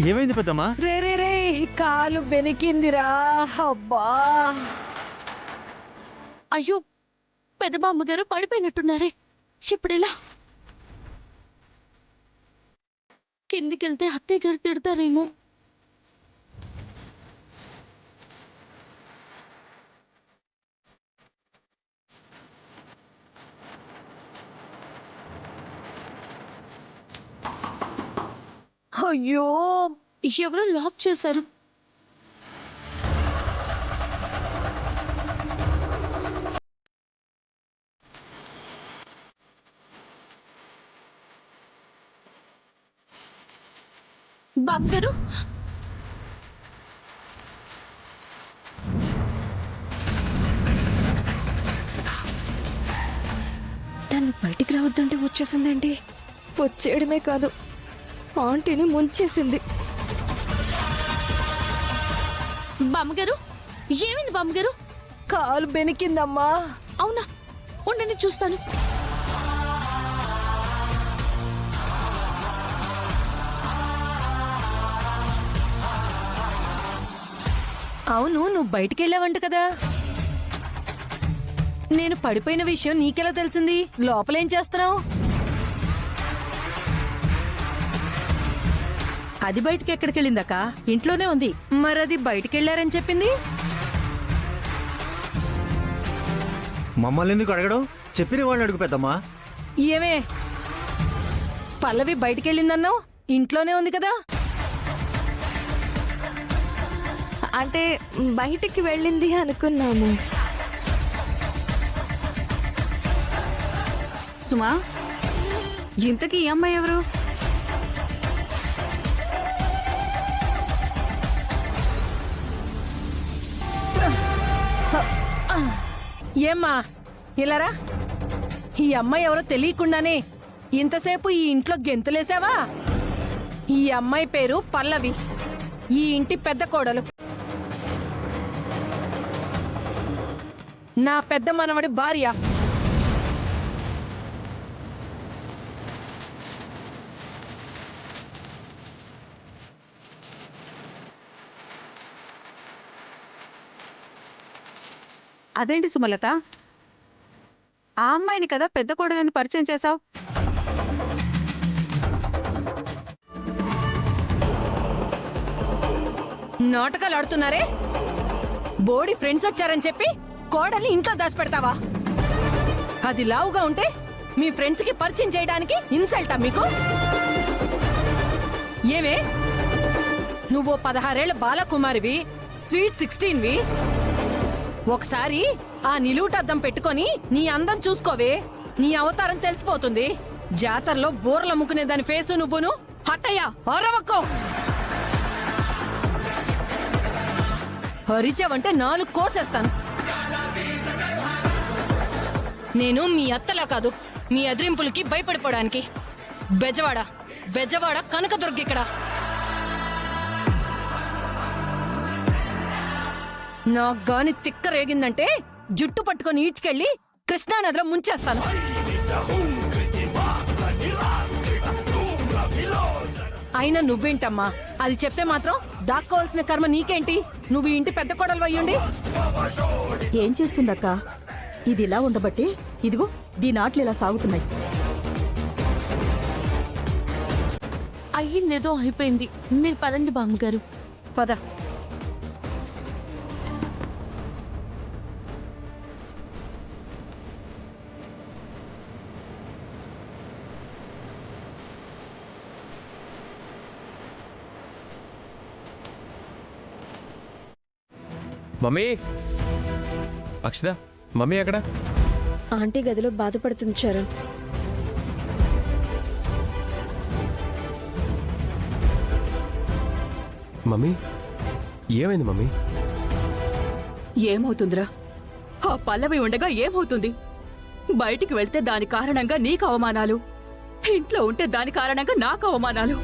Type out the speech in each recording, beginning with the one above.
ఏమైంది పెద్దమ్మా? రే కాలు బెనికిందిరా. అబ్బా అయ్యో పెద్ద బామ్మగారు పడిపోయినట్టున్నారే. ఇప్పుడెలా? కిందికెళ్తే అత్తయ్య గారు తిడతారేమో. అయ్యో ఎవరో లాక్ చేశారు. బామ్మగారు దాన్ని బయటికి రావద్దంటే వచ్చేసిందేంటి? వచ్చేయడమే కాదు, ఆంటీని ముంచేసింది. బామ్మగారు ఏమైంది బామ్మగారు? కాలు బెనికిందమ్మా. అవునా, ఉండండి చూస్తాను. అవును, నువ్వు బయటికెళ్ళావంట కదా. నేను పడిపోయిన విషయం నీకెలా తెలిసింది? లోపలేం చేస్తున్నావు? అది బయటికి ఎక్కడికెళ్ళిందక్క? ఇంట్లోనే ఉంది. మరది బయటికెళ్లారని చెప్పింది. మమ్మల్ని ఎందుకు అడగడం? చెప్పిన వాళ్ళని అడుగు పెద్దమ్మా. ఏమే పల్లవి బయటికెళ్ళిందన్నావు, ఇంట్లోనే ఉంది కదా. అంటే బయటికి వెళ్ళింది అనుకున్నాము. సుమా, ఇంతకీ ఈ అమ్మాయి ఎవరు? ఏమ్మా ఇలారా. ఈ అమ్మాయి ఎవరో తెలియకుండానే ఇంతసేపు ఈ ఇంట్లో గెంతులేసావా? ఈ అమ్మాయి పేరు పల్లవి, ఈ ఇంటి పెద్ద కోడలు. నా పెద్ద మనవడి భార్య. అదేంటి సుమలత, ఆ అమ్మాయిని కదా పెద్ద కోడలని పరిచయం చేశావు? నాటకాలు ఆడుతున్నారే? బోడి ఫ్రెండ్స్ వచ్చారని చెప్పి కోడల్ని ఇంట్లో దాచిపెడతావా? అది లావుగా ఉంటే మీ ఫ్రెండ్స్ కి పరిచయం చేయడానికి ఇన్సల్టా మీకు? ఏమే నువ్వు 16 ఏళ్ల బాలకుమారివి, స్వీట్ 16వి. ఒకసారి ఆ నిలువుటద్దం పెట్టుకొని నీ అందం చూసుకోవే, నీ అవతారం తెలిసిపోతుంది. జాతరలో బోర్లు అమ్ముకునే దాని ఫేసు నువ్వును. హట్టయ్యా, అరవక్కో. హరిచావంటే 4 కోసేస్తాను. నేను మీ అత్తలా కాదు, మీ ఎదిరింపులకి భయపడిపోవడానికి. బెజవాడ కనకదుర్గ ఇక్కడ. నాకు గాని తిక్క రేగిందంటే జుట్టు పట్టుకొని ఈడ్చుకెళ్ళి కృష్ణానదిలో ముంచేస్తాను. అయినా నువ్వేంటమ్మా అది చెప్తే మాత్రం దాక్కోవాల్సిన కర్మ నీకేంటి? నువ్వు ఈ ఇంటి పెద్ద కోడలు అయ్యుండి ఏం చేస్తుందక్క? ఇది ఇలా ఉండబట్టి ఇదిగో దీని ఆటలు ఇలా సాగుతున్నాయి. అయ్యిందేదో అయిపోయింది. మీరు పదండి బామ్మగారు. పద. మమ్మీ, అక్షత, మమ్మీ ఎక్కడ? ఆంటీ గదిలో బాధపడుతుంది చరణ్. మమ్మీ ఏమైంది మమ్మీ? ఏమవుతుందిరా? ఆ పల్లవి ఉండగా ఏమవుతుంది? బయటికి వెళ్తే దాని కారణంగా నీకు అవమానాలు, ఇంట్లో ఉంటే దాని కారణంగా నాకు అవమానాలు.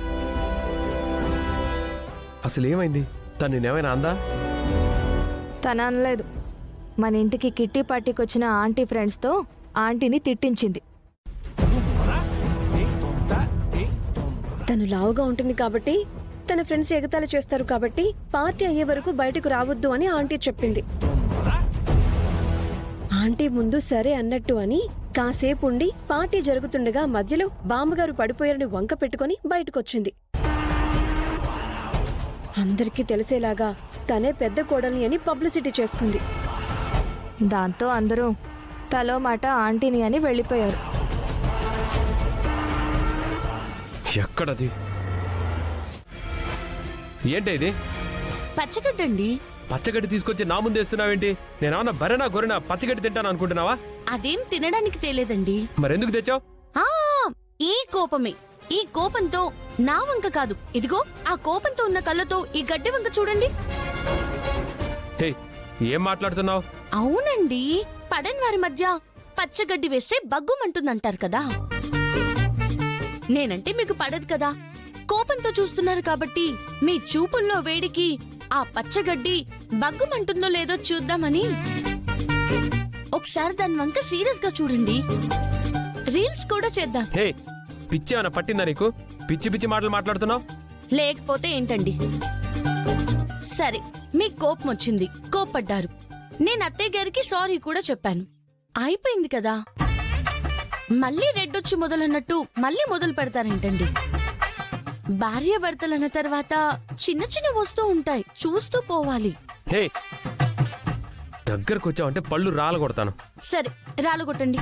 అసలు ఏమైంది? తను నేనేమైనా అందా? తన అనలేదు, మన ఇంటికి కిట్టి పార్టీకి వచ్చిన ఆంటీ ఫ్రెండ్స్తో ఆంటీని తిట్టించింది. తను లావుగా ఉంటుంది కాబట్టి, తన ఫ్రెండ్స్ ఎగతాళి చేస్తారు కాబట్టి పార్టీ అయ్యే వరకు బయటకు రావద్దు అని ఆంటీ చెప్పింది. ఆంటీ ముందు సరే అన్నట్టు అని కాసేపు ఉండి పార్టీ జరుగుతుండగా మధ్యలో బామ్మగారు పడిపోయారని వంక పెట్టుకుని బయటకొచ్చింది. అందరికీ తెలిసేలాగా తనే పెద్ద కోడల్ని అని పబ్లిసిటీ చేసుకుంది. దాంతో అందరూ తలో మాట ఆంటీని అని వెళ్ళిపోయారు. ఎక్కడది? ఏంటి ఇది? పచ్చగడ్డండి. పచ్చగడ్డి తీసుకొచ్చి నా ముందు వేస్తున్నావేంటి? నేనేమన్నా బరెనా గొరెనా పచ్చగడ్డి తింటాను అనుకుంటున్నావా? అదేం తినడానికి తేలేదండి. మరెందుకు తెచ్చావు? ఆ ఈ కోపమే. ఈ కోపంతో నా వంక కాదు, ఇదిగో ఆ కోపంతో ఉన్న కళ్ళతో ఈ గడ్డి వంక చూడండి. హే, ఏం మాట్లాడుతున్నావు? అవునండి, పడని వారి మధ్య పచ్చగడ్డి వేస్తే బగ్గుమంటుందంటారు కదా. నేనంటే మీకు పడదు కదా. కోపంతో చూస్తున్నారు కాబట్టి మీ చూపుల్లో వేడికి ఆ పచ్చగడ్డి బగ్గుమంటుందో లేదో చూద్దామని. ఒకసారి దాని వంక సీరియస్ గా చూడండి. రీల్స్ కూడా చేద్దాం. హే, పిచ్చి ఏమైనా పట్టిందా నీకు? పిచ్చి పిచ్చి మాటలు మాట్లాడుతున్నావు. లేకపోతే ఏంటండి? సరే, మీకు కోపం వచ్చింది, కోప్పడ్డారు. నేను అత్తయ్య గారికి సారీ కూడా చెప్పాను. అయిపోయింది కదా. మళ్ళీ రెడ్డొచ్చి మొదలన్నట్టు మళ్ళీ మొదలు పెడతారేంటండి? భార్య భర్తలన్న తర్వాత చిన్న చిన్న వస్తూ ఉంటాయి, చూస్తూ పోవాలి. హే, దగ్గరకు వచ్చావంటే పళ్ళు రాలగొడతాను. సరే, రాలగొట్టండి.